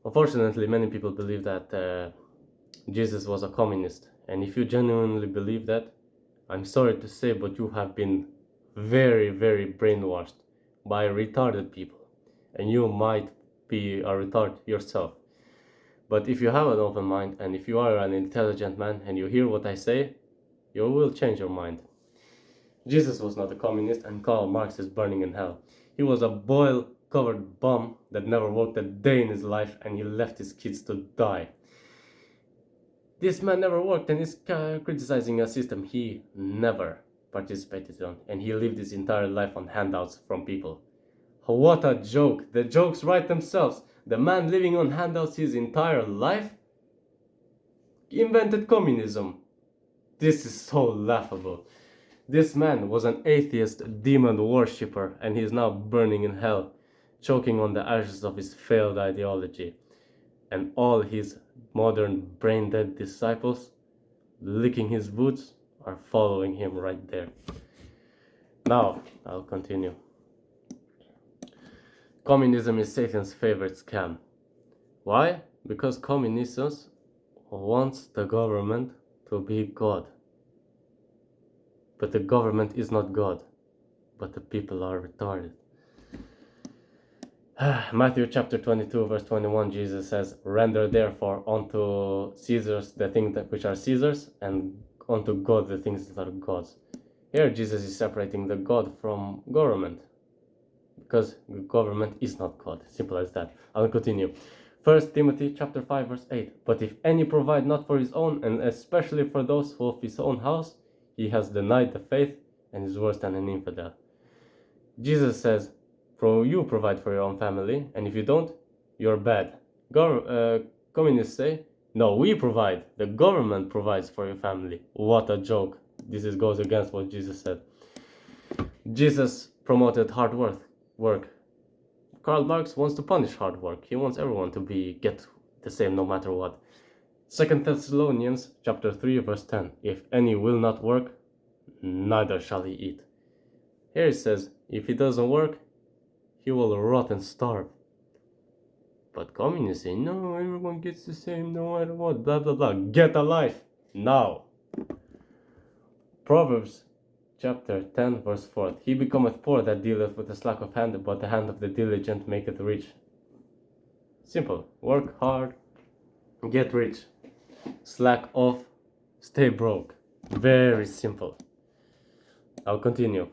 Unfortunately, many people believe that Jesus was a communist. And if you genuinely believe that, I'm sorry to say, but you have been very, very brainwashed by retarded people. And you might be a retard yourself. But if you have an open mind and if you are an intelligent man and you hear what I say, you will change your mind. Jesus was not a communist and Karl Marx is burning in hell. He was a boil-covered bum that never worked a day in his life and he left his kids to die. This man never worked and is criticizing a system he never participated in, and he lived his entire life on handouts from people. What a joke! The jokes write themselves. The man living on handouts his entire life invented communism. This is so laughable. This man was an atheist demon worshipper and he is now burning in hell, choking on the ashes of his failed ideology. And all his modern brain-dead disciples, licking his boots, are following him right there. Now, I'll continue. Communism is Satan's favorite scam. Why? Because communism wants the government to be God. But the government is not God, but the people are retarded. Matthew chapter 22 verse 21, Jesus says, "Render therefore unto Caesars the things that which are Caesars, and unto God the things that are God's." Here Jesus is separating the God from government, because government is not God. Simple as that. I'll continue. 1 Timothy chapter 5 verse 8, "But if any provide not for his own, and especially for those of his own house, he has denied the faith and is worse than an infidel." Jesus says, you provide for your own family, and if you don't, you're bad. Communists say, no, we provide. The government provides for your family. What a joke. This goes against what Jesus said. Jesus promoted hard work. Karl Marx wants to punish hard work. He wants everyone to get the same no matter what. 2 Thessalonians chapter 3 verse 10, "If any will not work, neither shall he eat." Here it says, if he doesn't work, he will rot and starve. But communists say, no, everyone gets the same no matter what, blah blah blah. Get a life now. Proverbs chapter 10 verse 4, "He becometh poor that dealeth with a slack of hand, but the hand of the diligent maketh rich." Simple. Work hard, get rich. Slack off, stay broke. Very simple. I'll continue.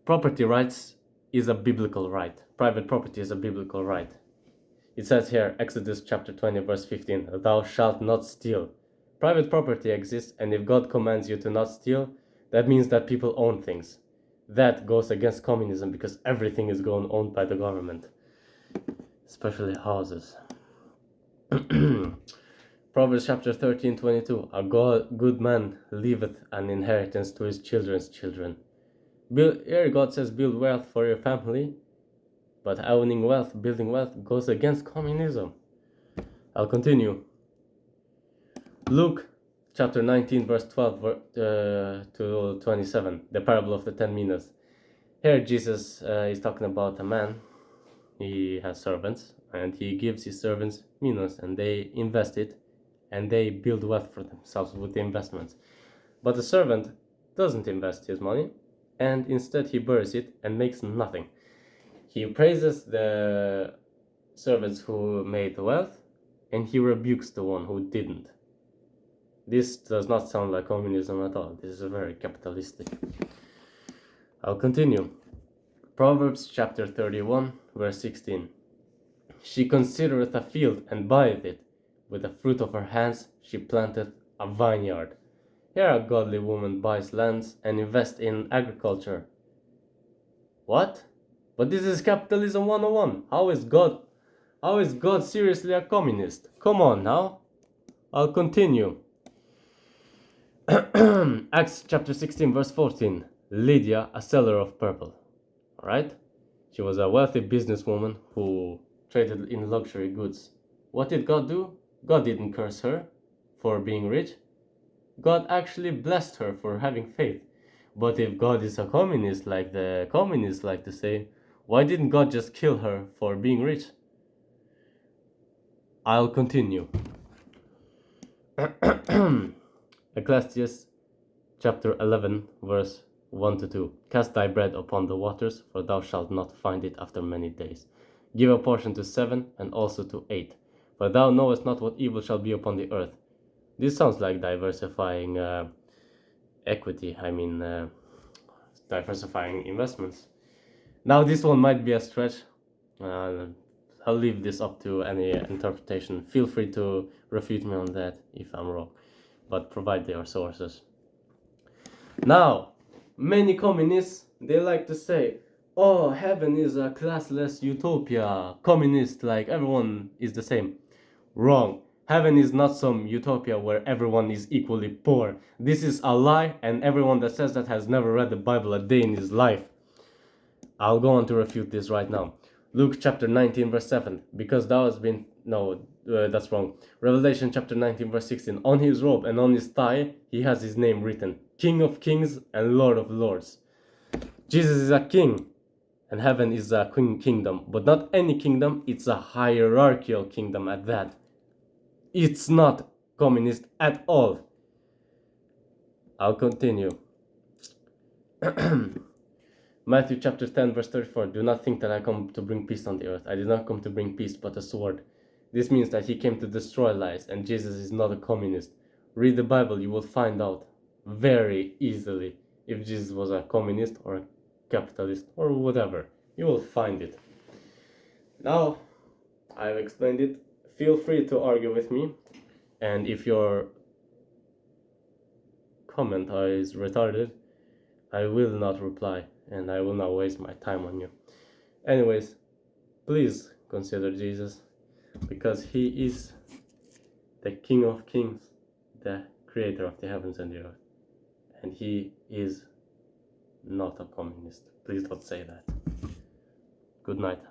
Property rights is a biblical right. Private property is a biblical right. It says here, Exodus chapter 20 verse 15, "Thou shalt not steal." Private property exists, and if God commands you to not steal, that means that people own things. That goes against communism, because everything is owned by the government, especially houses. Proverbs chapter 13:22, "A good man leaveth an inheritance to his children's children." Here God says build wealth for your family, but owning wealth, building wealth goes against communism. I'll continue. Luke chapter 19 verse 12 to 27, the parable of the 10 minas. Here Jesus is talking about a man. He has servants, and he gives his servants minas, and they invest it, and they build wealth for themselves with the investments. But the servant doesn't invest his money, and instead he buries it and makes nothing. He praises the servants who made the wealth, and he rebukes the one who didn't. This does not sound like communism at all. This is very capitalistic. I'll continue. Proverbs chapter 31 verse 16, "She considereth a field and buyeth it. With the fruit of her hands she planteth a vineyard." Here a godly woman buys lands and invests in agriculture. What? But this is capitalism 101. How is God seriously a communist? Come on now. I'll continue. Acts chapter 16 verse 14, "Lydia, a seller of purple." Alright? She was a wealthy businesswoman who traded in luxury goods. What did God do? God didn't curse her for being rich. God actually blessed her for having faith. But if God is a communist, like the communists like to say, Why didn't God just kill her for being rich? I'll continue. Ecclesiastes chapter 11, verse 1 to 2. Cast thy bread upon the waters, for thou shalt not find it after many days. Give a portion to 7 and also to 8, for thou knowest not what evil shall be upon the earth. This sounds like diversifying equity, diversifying investments. Now this one might be a stretch. I'll leave this up to any interpretation. Feel free to refute me on that if I'm wrong, but provide their sources. Now, many communists, they like to say, oh, heaven is a classless utopia, communist, like everyone is the same. Wrong. Heaven is not some utopia where everyone is equally poor. This is a lie, and everyone that says that has never read the Bible a day in his life. I'll go on to refute this right now. Luke chapter 19 verse 7. Because thou hast been... No, that's wrong. Revelation chapter 19 verse 16. On his robe and on his thigh he has his name written. King of kings and Lord of lords. Jesus is a king. And heaven is a kingdom. But not any kingdom. It's a hierarchical kingdom at that. It's not communist at all. I'll continue. Matthew chapter 10 verse 34. Do not think that I come to bring peace on the earth. I did not come to bring peace but a sword. This means that he came to destroy lies, and Jesus is not a communist. Read the Bible, you will find out very easily if Jesus was a communist or a capitalist or whatever. You will find it. Now, I've explained it. Feel free to argue with me, and if your comment is retarded, I will not reply, and I will not waste my time on you. Anyways, please consider Jesus, because he is the King of Kings, the creator of the heavens and the earth, and he is not a communist. Please don't say that. Good night.